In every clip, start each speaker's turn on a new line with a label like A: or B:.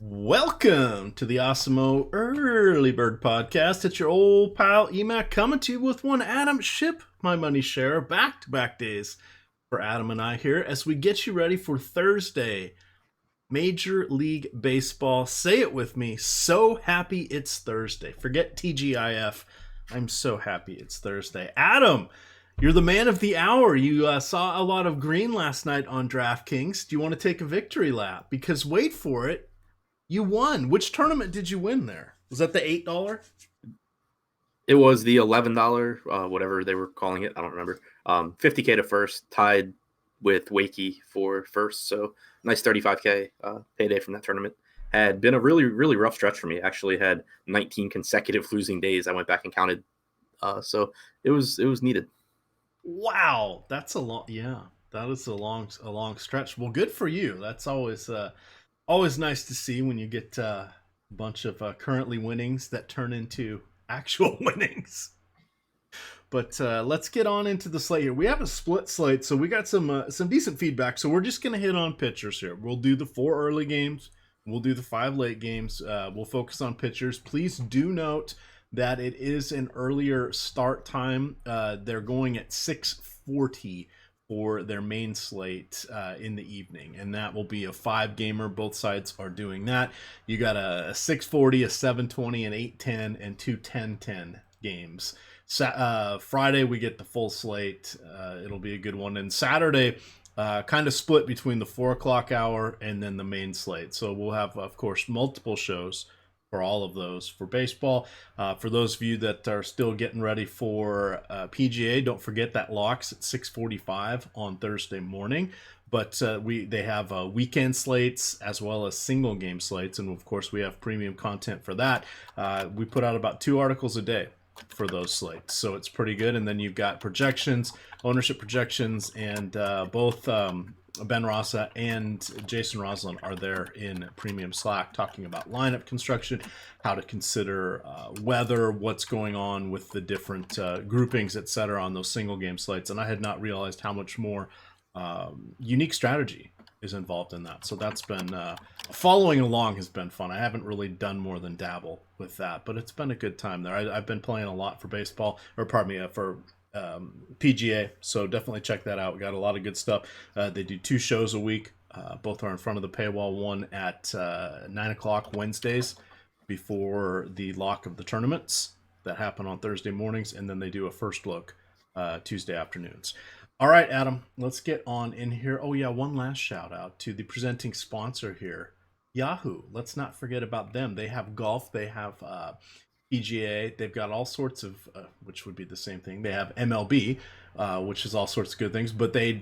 A: Welcome to the Awesemo Early Bird Podcast. It's your old pal Emac coming to you with one Adam Ship my money share back-to-back days for Adam and I here as we get you ready for Thursday. Major League Baseball. Say it with me. So happy it's Thursday. Forget TGIF. I'm so happy it's Thursday. Adam, you're the man of the hour. You saw a lot of green last night on DraftKings. Do you want to take a victory lap? Because wait for it. You won. Which tournament did you win there? Was that the $8?
B: It was the $11, whatever they were calling it. I don't remember. $50K to first, tied with Wakey for first. So nice $35K payday from that tournament. Had been a really, really rough stretch for me. Actually had 19 consecutive losing days. I went back and counted. So it was needed.
A: Wow, that's a long. Yeah, that is a long stretch. Well, good for you. That's always nice to see when you get a bunch of currently winnings that turn into actual winnings. But let's get on into the slate here. We have a split slate, so we got some decent feedback. So we're just going to hit on pitchers here. We'll do the 4 early games. We'll do the 5 late games. We'll focus on pitchers. Please do note that it is an earlier start time. They're going at 6:40 for their main slate in the evening, and that will be a 5-gamer. Both sides are doing that. You got a 6:40, a 7:20, an 8:10, and 2 10:10 games. Friday we get the full slate. It'll be a good one, and Saturday kind of split between the 4 o'clock hour and then the main slate. So we'll have, of course, multiple shows for all of those for baseball. For those of you that are still getting ready for PGA, don't forget that locks at 6:45 on Thursday morning. But they have weekend slates as well as single game slates, and of course we have premium content for that. We put out about 2 articles a day for those slates, so it's pretty good. And then you've got projections, ownership projections, and both Ben Rasa and Jason Roslin are there in premium Slack talking about lineup construction, how to consider weather, what's going on with the different groupings, etc. on those single game slates. And I had not realized how much more unique strategy is involved in that. So that's been following along has been fun. I haven't really done more than dabble with that, but it's been a good time there. I've been playing a lot for baseball, or pardon me, for PGA, so definitely check that out. We got a lot of good stuff. They do 2 shows a week. Both are in front of the paywall. One at 9 o'clock Wednesdays before the lock of the tournaments that happen on Thursday mornings, and then they do a first look Tuesday afternoons. All right, Adam, let's get on in here. Oh yeah, one last shout out to the presenting sponsor here, Yahoo. Let's not forget about them. They have golf. They have PGA. They've got all sorts of, which would be the same thing. They have MLB, which is all sorts of good things. But they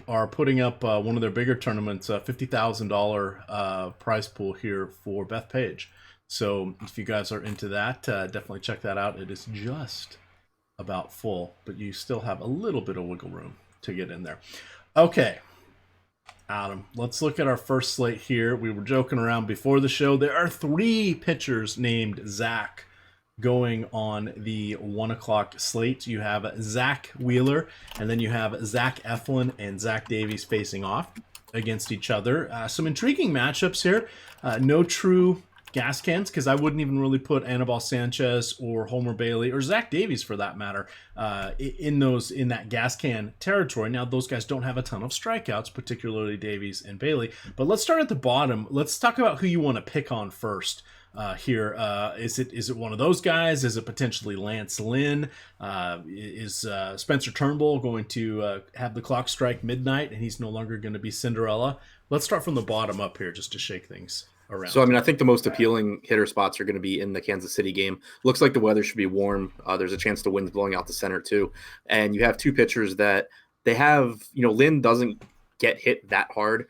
A: are putting up one of their bigger tournaments, a $50,000 prize pool here for Bethpage. So if you guys are into that, definitely check that out. It is just about full, but you still have a little bit of wiggle room to get in there. Okay, Adam, let's look at our first slate here. We were joking around before the show. There are 3 pitchers named Zach going on the 1 o'clock slate. You have Zack Wheeler, and then you have Zach Eflin and Zach Davies facing off against each other. Some intriguing matchups here. No true gas cans, because I wouldn't even really put Anibal Sanchez or Homer Bailey or Zach Davies for that matter in that gas can territory. Now those guys don't have a ton of strikeouts, particularly Davies and Bailey. But let's start at the bottom. Let's talk about who you want to pick on first. Here, is it one of those guys? Is it potentially Lance Lynn? Is Spencer Turnbull going to have the clock strike midnight and he's no longer going to be Cinderella? Let's start from the bottom up here just to shake things around.
B: So, I think the most appealing hitter spots are going to be in the Kansas City game. Looks like the weather should be warm. There's a chance the wind's blowing out the center too. And you have 2 pitchers that they have, Lynn doesn't get hit that hard.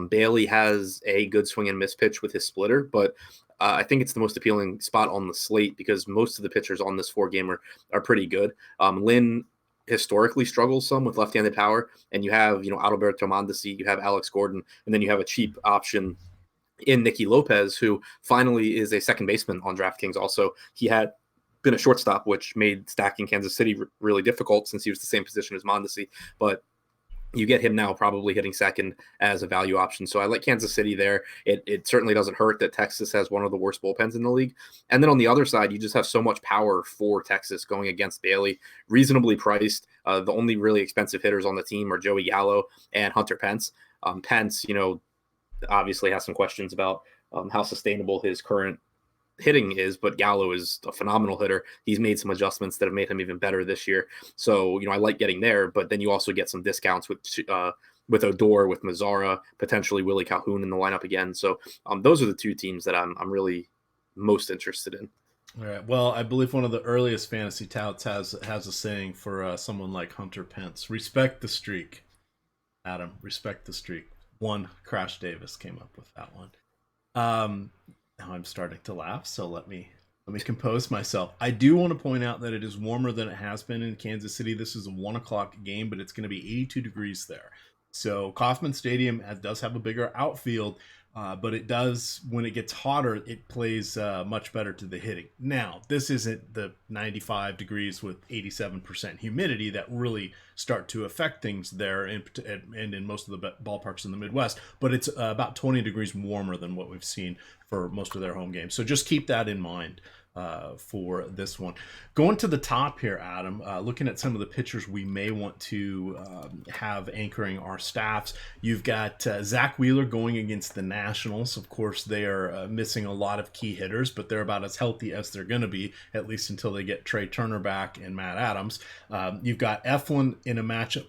B: Bailey has a good swing and miss pitch with his splitter, but I think it's the most appealing spot on the slate because most of the pitchers on this 4-gamer are pretty good. Lynn historically struggles some with left-handed power, and you have, Adalberto Mondesi, you have Alex Gordon, and then you have a cheap option in Nicky Lopez, who finally is a second baseman on DraftKings. Also, he had been a shortstop, which made stacking Kansas City really difficult since he was the same position as Mondesi. But You get him now probably hitting second as a value option. So I like Kansas City there. It certainly doesn't hurt that Texas has one of the worst bullpens in the league. And then on the other side, you just have so much power for Texas going against Bailey, reasonably priced. The only really expensive hitters on the team are Joey Gallo and Hunter Pence. Pence, obviously has some questions about how sustainable his current hitting is, but Gallo is a phenomenal hitter. He's made some adjustments that have made him even better this year. So, I like getting there, but then you also get some discounts with Odor, with Mazzara, potentially Willie Calhoun in the lineup again. So those are the two teams that I'm really most interested in.
A: All right. Well, I believe one of the earliest fantasy touts has a saying for someone like Hunter Pence: respect the streak. Adam, respect the streak. One, Crash Davis came up with that one. Now I'm starting to laugh, so let me compose myself. I do want to point out that it is warmer than it has been in Kansas City. This is a 1:00 game, but it's going to be 82 degrees there. So Kauffman Stadium does have a bigger outfield, but it does, when it gets hotter, it plays much better to the hitting. Now, this isn't the 95 degrees with 87% humidity that really start to affect things there and in most of the ballparks in the Midwest, but it's about 20 degrees warmer than what we've seen for most of their home games. So just keep that in mind for this one. Going to the top here, Adam, looking at some of the pitchers we may want to have anchoring our staffs. You've got Zack Wheeler going against the Nationals. Of course, they are missing a lot of key hitters, but they're about as healthy as they're going to be, at least until they get Trey Turner back and Matt Adams. You've got Eflin in a matchup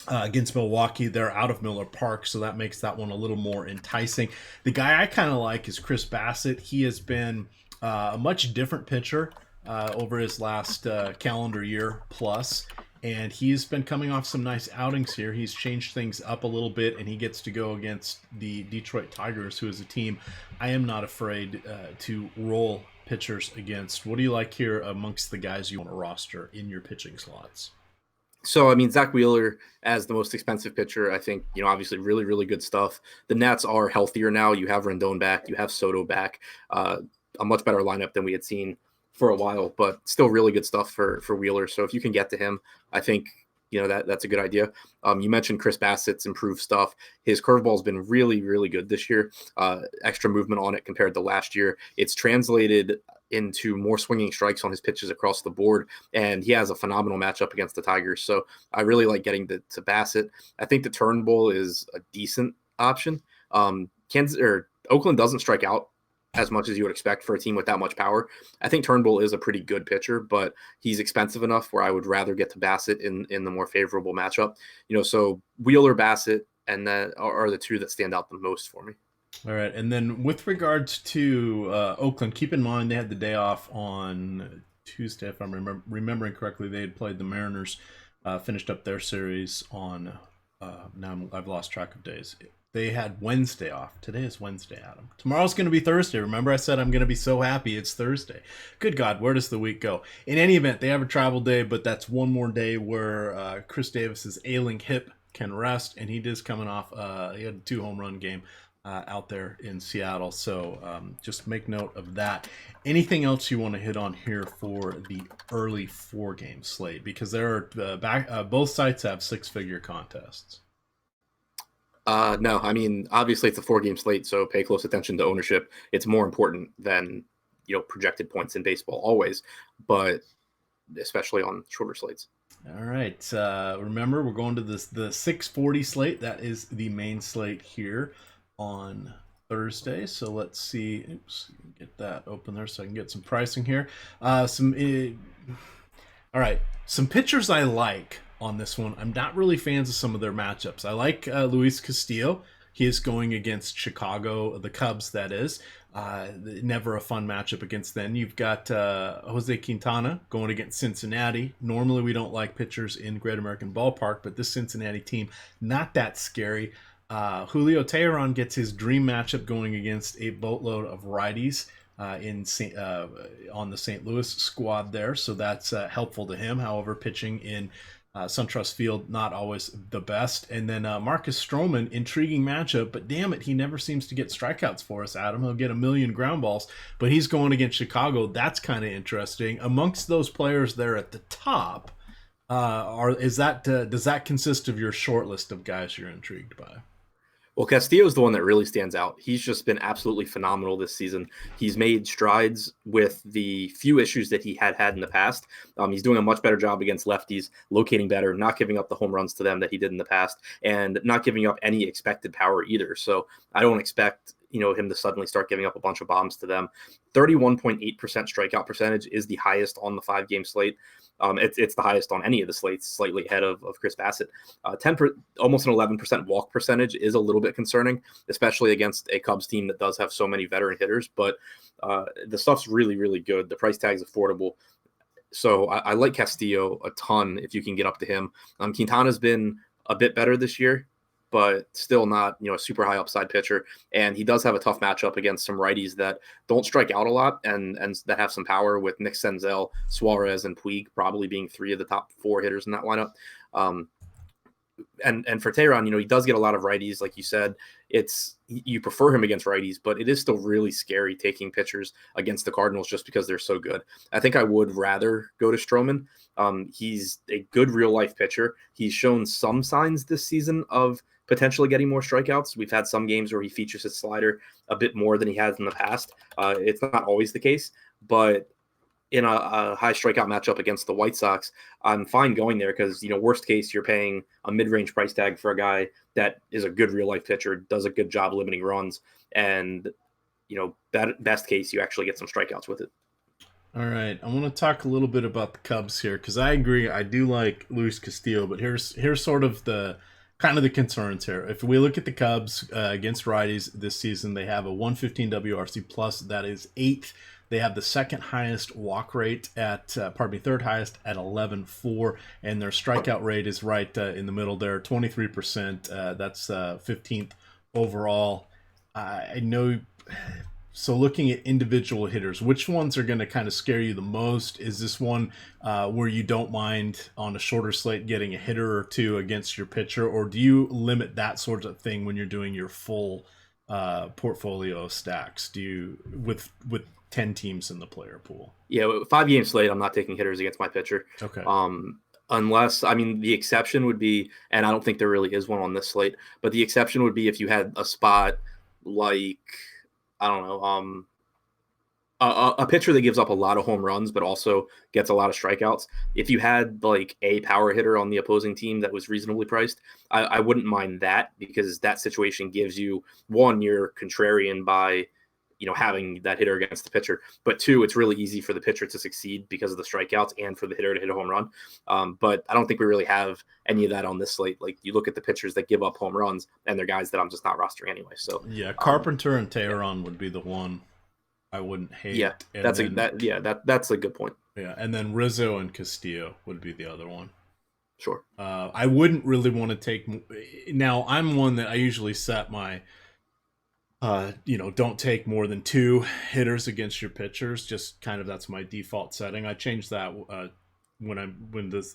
A: against Milwaukee. They're out of Miller Park, so that makes that one a little more enticing. The guy I kind of like is Chris Bassett. He has been a much different pitcher over his last calendar year plus, and he's been coming off some nice outings here. He's changed things up a little bit, and he gets to go against the Detroit Tigers, who is a team I am not afraid to roll pitchers against. What do you like here amongst the guys you want to roster in your pitching slots?
B: So, Zack Wheeler as the most expensive pitcher, I think, obviously really, really good stuff. The Nats are healthier now. You have Rendon back. You have Soto back. A much better lineup than we had seen for a while, but still really good stuff for Wheeler. So if you can get to him, I think, that's a good idea. You mentioned Chris Bassett's improved stuff. His curveball's been really, really good this year. Extra movement on it compared to last year. It's translated into more swinging strikes on his pitches across the board, and he has a phenomenal matchup against the Tigers. So I really like getting to Bassett. I think the Turnbull is a decent option. Oakland doesn't strike out as much as you would expect for a team with that much power. I think Turnbull is a pretty good pitcher, but he's expensive enough where I would rather get to Bassett in the more favorable matchup. So Wheeler, Bassett, and that are the two that stand out the most for me.
A: All right, and then with regards to Oakland, keep in mind they had the day off on Tuesday, if I'm remembering correctly. They had played the Mariners, finished up their series on, now I've lost track of days. They had Wednesday off. Today is Wednesday, Adam. Tomorrow's going to be Thursday. Remember I said I'm going to be so happy it's Thursday. Good God, where does the week go? In any event, they have a travel day, but that's one more day where Chris Davis's ailing hip can rest, and he is coming off, he had a 2 home run game out there in Seattle. So just make note of that. Anything else you want to hit on here for the early 4-game slate? Because there are both sites have 6-figure contests.
B: No, obviously it's a 4-game slate, so pay close attention to ownership. It's more important than, projected points in baseball always, but especially on shorter slates.
A: All right. Remember, we're going to the 640 slate. That is the main slate here on Thursday. So let's see. Oops, get that open there so I can get some pricing here. All right. Some pitchers I like on this one. I'm not really fans of some of their matchups. I like Luis Castillo. He is going against Chicago, the Cubs, that is. Never a fun matchup against them. You've got Jose Quintana going against Cincinnati. Normally we don't like pitchers in Great American Ballpark, but this Cincinnati team, not that scary. Julio Teherán gets his dream matchup going against a boatload of righties on the St. Louis squad there, so that's helpful to him. However, pitching in SunTrust Field, not always the best. And then Marcus Stroman, intriguing matchup, but damn it, he never seems to get strikeouts for us, Adam. He'll get 1,000,000 ground balls, but he's going against Chicago. That's kind of interesting. Amongst those players there at the top, Are is that does that consist of your short list of guys you're intrigued by?
B: Well, Castillo is the one that really stands out. He's just been absolutely phenomenal this season. He's made strides with the few issues that he had in the past. He's doing a much better job against lefties, locating better, not giving up the home runs to them that he did in the past, and not giving up any expected power either. So I don't expect him to suddenly start giving up a bunch of bombs to them. 31.8% strikeout percentage is the highest on the 5-game slate. It's the highest on any of the slates, slightly ahead of Chris Bassett. Almost an 11% walk percentage is a little bit concerning, especially against a Cubs team that does have so many veteran hitters. But the stuff's really, really good. The price tag's affordable. So I like Castillo a ton if you can get up to him. Quintana's been a bit better this year, but still not, a super high upside pitcher. And he does have a tough matchup against some righties that don't strike out a lot and that have some power, with Nick Senzel, Suarez, and Puig probably being 3 of the top 4 hitters in that lineup. And for Teherán, he does get a lot of righties. Like you said, you prefer him against righties, but it is still really scary taking pitchers against the Cardinals just because they're so good. I think I would rather go to Stroman. He's a good real life pitcher. He's shown some signs this season of potentially getting more strikeouts. We've had some games where he features his slider a bit more than he has in the past. It's not always the case, but in a high strikeout matchup against the White Sox, I'm fine going there because, worst case, you're paying a mid-range price tag for a guy that is a good real-life pitcher, does a good job limiting runs, and, best case, you actually get some strikeouts with it.
A: All right, I want to talk a little bit about the Cubs here because I agree. I do like Luis Castillo, but here's sort of the kind of the concerns here. If we look at the Cubs against righties this season, they have a 115 WRC plus. That is 8th. They have the second highest walk rate third highest at 11.4, and their strikeout rate is right in the middle there, 23%. That's 15th overall. I know. So looking at individual hitters, which ones are going to kind of scare you the most? Is this one where you don't mind on a shorter slate getting a hitter or two against your pitcher, or do you limit that sort of thing when you're doing your full portfolio of stacks? Do you with 10 teams in the player pool?
B: Yeah, 5-game slate, I'm not taking hitters against my pitcher.
A: Okay.
B: Unless, the exception would be, and I don't think there really is one on this slate, but the exception would be if you had a spot like, I don't know, a pitcher that gives up a lot of home runs, but also gets a lot of strikeouts. If you had like a power hitter on the opposing team that was reasonably priced, I wouldn't mind that, because that situation gives you, one, you're contrarian by, having that hitter against the pitcher, but 2, it's really easy for the pitcher to succeed because of the strikeouts and for the hitter to hit a home run. But I don't think we really have any of that on this slate. Like, you look at the pitchers that give up home runs, and they're guys that I'm just not rostering anyway. So
A: yeah, Carpenter and Teherán would be the one I wouldn't hate.
B: Yeah, that's a good point.
A: Yeah, and then Rizzo and Castillo would be the other one.
B: Sure.
A: I wouldn't really want to take. Now, I'm one that I usually set my, don't take more than 2 hitters against your pitchers. Just kind of, that's my default setting. I change that when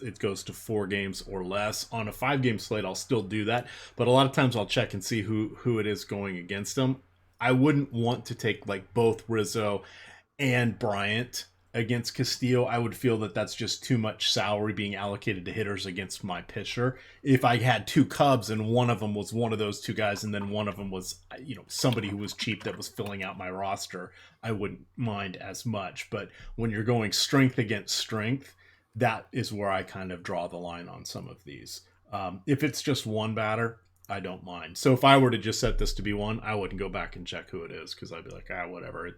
A: it goes to 4 games or less. On a 5-game slate, I'll still do that, but a lot of times I'll check and see who it is going against them. I wouldn't want to take like both Rizzo and Bryant against Castillo. I would feel that that's just too much salary being allocated to hitters against my pitcher. If I had 2 Cubs and one of them was one of those 2 guys, and then one of them was, somebody who was cheap that was filling out my roster, I wouldn't mind as much. But when you're going strength against strength, that is where I kind of draw the line on some of these. If it's just one batter, I don't mind. So if I were to just set this to be one, I wouldn't go back and check who it is, because I'd be like, whatever.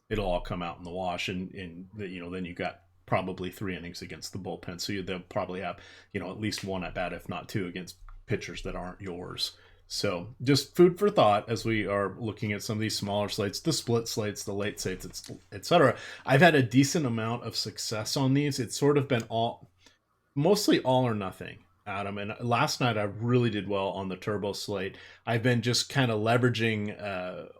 A: It'll all come out in the wash, and then you got probably 3 innings against the bullpen, so they'll probably have at least 1 at bat, if not 2, against pitchers that aren't yours. So just food for thought as we are looking at some of these smaller slates, the split slates, the late slates, etc. I've had a decent amount of success on these. It's sort of been mostly all or nothing, Adam. And last night I really did well on the turbo slate. I've been just kind of leveraging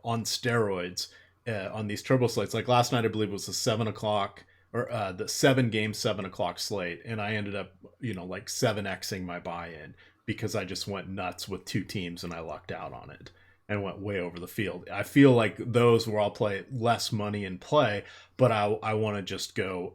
A: on steroids on these turbo slates. Like last night, I believe it was the 7 o'clock or the 7-game 7 o'clock slate, and I ended up like 7xing my buy-in because I just went nuts with 2 teams and I lucked out on it and went way over the field. I feel like those where I'll play less money in play, but I want to just go.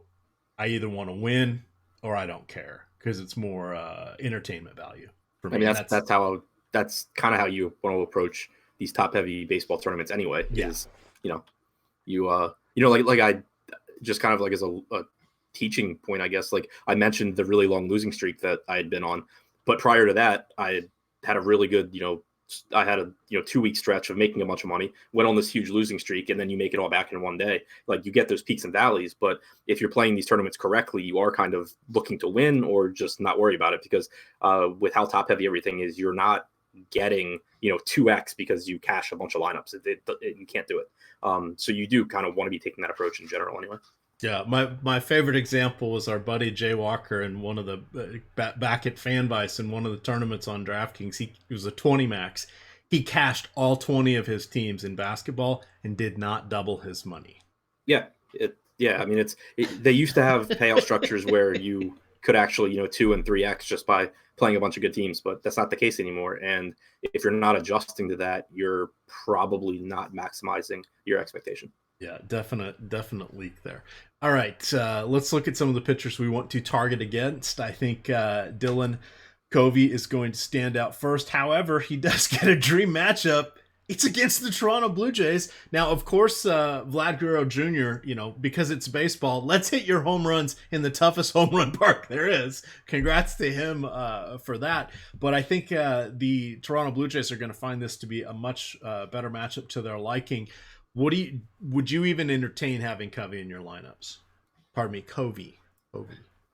A: I either want to win or I don't care, because it's more entertainment value for
B: I
A: me.
B: mean,
A: And
B: that's kind of how you want to approach these top heavy baseball tournaments anyway.
A: yeah,
B: Is like I just kind of like as a teaching point, I guess. Like I mentioned the really long losing streak that I had been on, but prior to that, I had a really good, I had a 2 week stretch of making a bunch of money, went on this huge losing streak, and then you make it all back in one day. Like you get those peaks and valleys, but if you're playing these tournaments correctly, you are kind of looking to win or just not worry about it because with how top heavy everything is, you're not getting 2x because you cash a bunch of lineups. You can't do it. So you do kind of want to be taking that approach in general anyway.
A: yeah. My favorite example was our buddy Jay Walker in one of the back at FanVice in one of the tournaments on DraftKings. He was a 20 max. He cashed all 20 of his teams in basketball and did not double his money.
B: Yeah. I mean, they used to have payout structures where you could actually 2 and 3x just by playing a bunch of good teams, but that's not the case anymore. And if you're not adjusting to that, you're probably not maximizing your expectation.
A: Yeah, definite leak there. All right, let's look at some of the pitchers we want to target against. I think Dylan Covey is going to stand out first. However, he does get a dream matchup. It's against the Toronto Blue Jays. Now, of course, Vlad Guerrero Jr., because it's baseball, let's hit your home runs in the toughest home run park there is. Congrats to him for that. But I think the Toronto Blue Jays are going to find this to be a much better matchup to their liking. Would you even entertain having Covey in your lineups? Pardon me, Covey.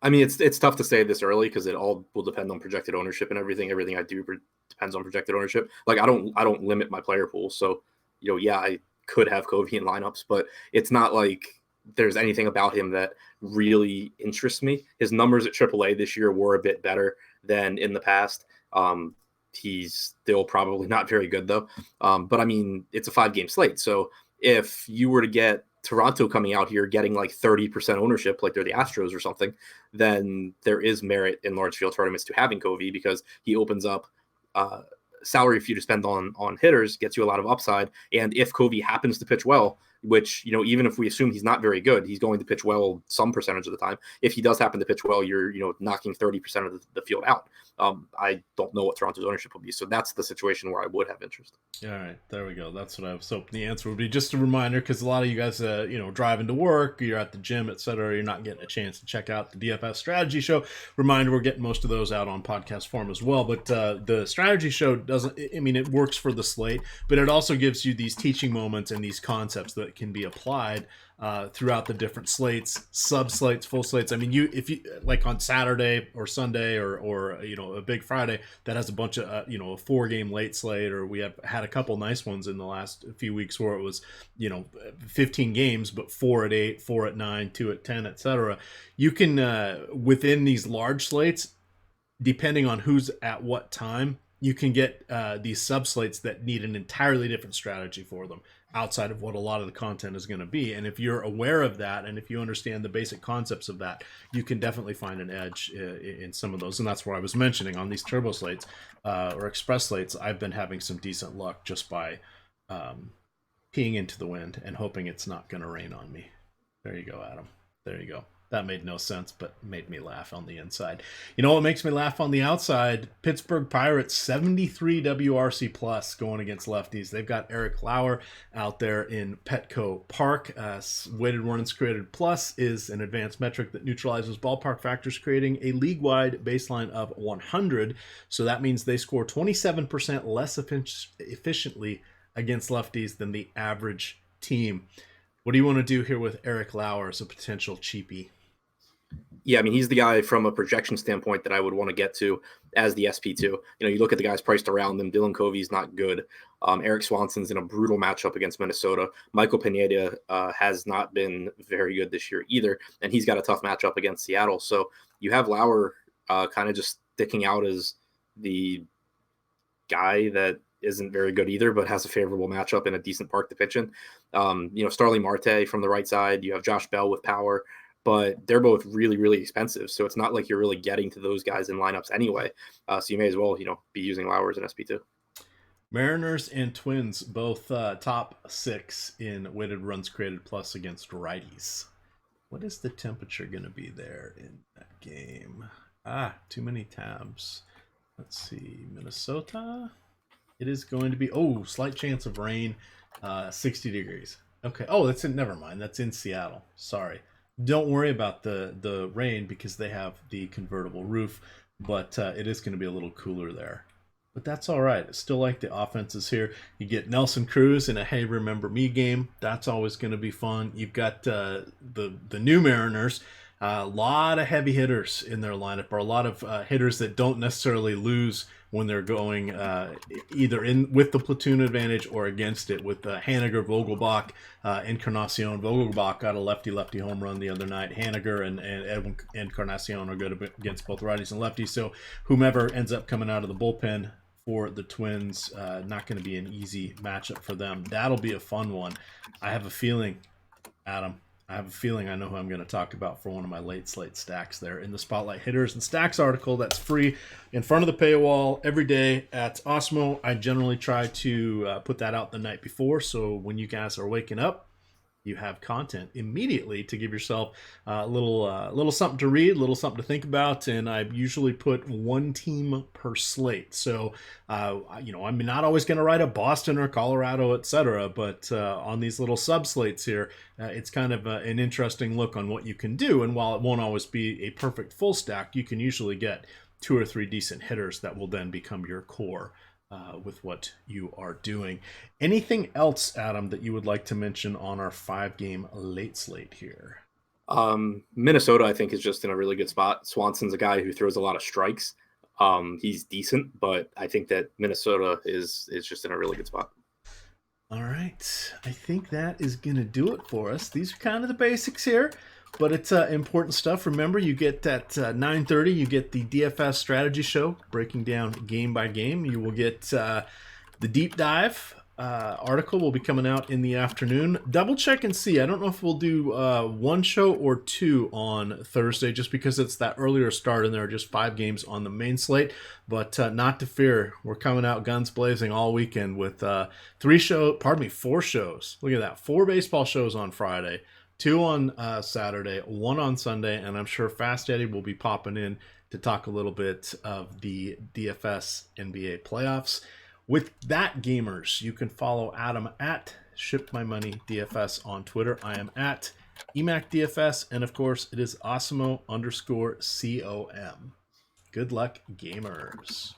B: I mean, it's tough to say this early because it all will depend on projected ownership and everything. Everything I do depends on projected ownership. Like I don't limit my player pool, so yeah, I could have Covey in lineups, but it's not like there's anything about him that really interests me. His numbers at AAA this year were a bit better than in the past. He's still probably not very good though. But I mean, it's a 5-game slate, so if you were to get Toronto coming out here getting like 30% ownership, like they're the Astros or something, then there is merit in large field tournaments to having Covey because he opens up salary for you to spend on hitters, gets you a lot of upside. And if Covey happens to pitch well, which, even if we assume he's not very good, he's going to pitch well some percentage of the time. If he does happen to pitch well, you're, knocking 30% of the field out. I don't know what Toronto's ownership will be. So that's the situation where I would have interest.
A: All right, there we go. That's what I was hoping the answer would be. Just a reminder, because a lot of you guys, driving to work, you're at the gym, etc. You're not getting a chance to check out the DFS Strategy Show. Reminder, we're getting most of those out on podcast form as well. But the Strategy Show doesn't. I mean, it works for the slate, but it also gives you these teaching moments and these concepts that can be applied throughout the different slates, sub slates, full slates. I mean, if you like on Saturday or Sunday or a big Friday that has a bunch of a 4-game late slate, or we have had a couple nice ones in the last few weeks where it was 15 games but 4 at 8, 4 at 9, 2 at 10, etc. You can within these large slates, depending on who's at what time, you can get these sub slates that need an entirely different strategy for them outside of what a lot of the content is going to be. And if you're aware of that, and if you understand the basic concepts of that, you can definitely find an edge in some of those. And that's what I was mentioning on these turbo slates or express slates. I've been having some decent luck just by peeing into the wind and hoping it's not going to rain on me. There you go, Adam. There you go. That made no sense, but made me laugh on the inside. You know what makes me laugh on the outside? Pittsburgh Pirates, 73 WRC plus going against lefties. They've got Eric Lauer out there in Petco Park. Weighted runs created plus is an advanced metric that neutralizes ballpark factors, creating a league-wide baseline of 100. So that means they score 27% less efficiently against lefties than the average team. What do you want to do here with Eric Lauer as a potential cheapie?
B: Yeah, I mean, he's the guy from a projection standpoint that I would want to get to as the SP2. You look at the guys priced around them. Dylan Covey's not good. Eric Swanson's in a brutal matchup against Minnesota. Michael Pineda has not been very good this year either, and he's got a tough matchup against Seattle. So you have Lauer kind of just sticking out as the guy that isn't very good either, but has a favorable matchup in a decent park to pitch in. Starling Marte from the right side. You have Josh Bell with power, but they're both really, really expensive. So it's not like you're really getting to those guys in lineups anyway. So you may as well, be using Lauer as an SP2.
A: Mariners and Twins, both top 6 in weighted runs created plus against righties. What is the temperature going to be there in that game? Too many tabs. Let's see. Minnesota. It is going to be, oh, slight chance of rain, 60 degrees. Okay. Oh, that's in, never mind. That's in Seattle. Sorry. Don't worry about the rain because they have the convertible roof, but it is going to be a little cooler there. But that's all right. I still like the offenses here. You get Nelson Cruz in a Hey Remember Me game. That's always going to be fun. You've got the new Mariners. A lot of heavy hitters in their lineup, or a lot of hitters that don't necessarily lose when they're going either in with the platoon advantage or against it. With Haniger, Vogelbach, Encarnacion. Vogelbach got a lefty home run the other night. Haniger and Edwin Encarnacion are good against both righties and lefties. So whomever ends up coming out of the bullpen for the Twins, not going to be an easy matchup for them. That'll be a fun one. I have a feeling, Adam. I have a feeling I know who I'm going to talk about for one of my late slate stacks there in the Spotlight Hitters and Stacks article that's free in front of the paywall every day at Osmo. I generally try to put that out the night before, so when you guys are waking up, you have content immediately to give yourself a little something to read, a little something to think about. And I usually put one team per slate. So, I'm not always going to write a Boston or Colorado, etc. But on these little sub slates here, it's kind of an interesting look on what you can do. And while it won't always be a perfect full stack, you can usually get 2 or 3 decent hitters that will then become your core with what you are doing. Anything else, Adam, that you would like to mention on our 5-game late slate here?
B: Minnesota, I think, is just in a really good spot. Swanson's a guy who throws a lot of strikes. He's decent, but I think that Minnesota is just in a really good spot.
A: All right. I think that is going to do it for us. These are kind of the basics here, but it's important stuff. Remember, you get at 9:30, you get the DFS strategy show breaking down game by game. You will get the deep dive article will be coming out in the afternoon. Double check and see. I don't know if we'll do one show or two on Thursday just because it's that earlier start and there are just 5 games on the main slate. But not to fear, we're coming out guns blazing all weekend with 4 shows. Look at that. 4 baseball shows on Friday, 2 on Saturday, 1 on Sunday, and I'm sure Fast Eddie will be popping in to talk a little bit of the DFS NBA playoffs. With that, gamers, you can follow Adam at ShipMyMoneyDFS on Twitter. I am at EmacDFS, and of course, it is Osmo_COM. Good luck, gamers.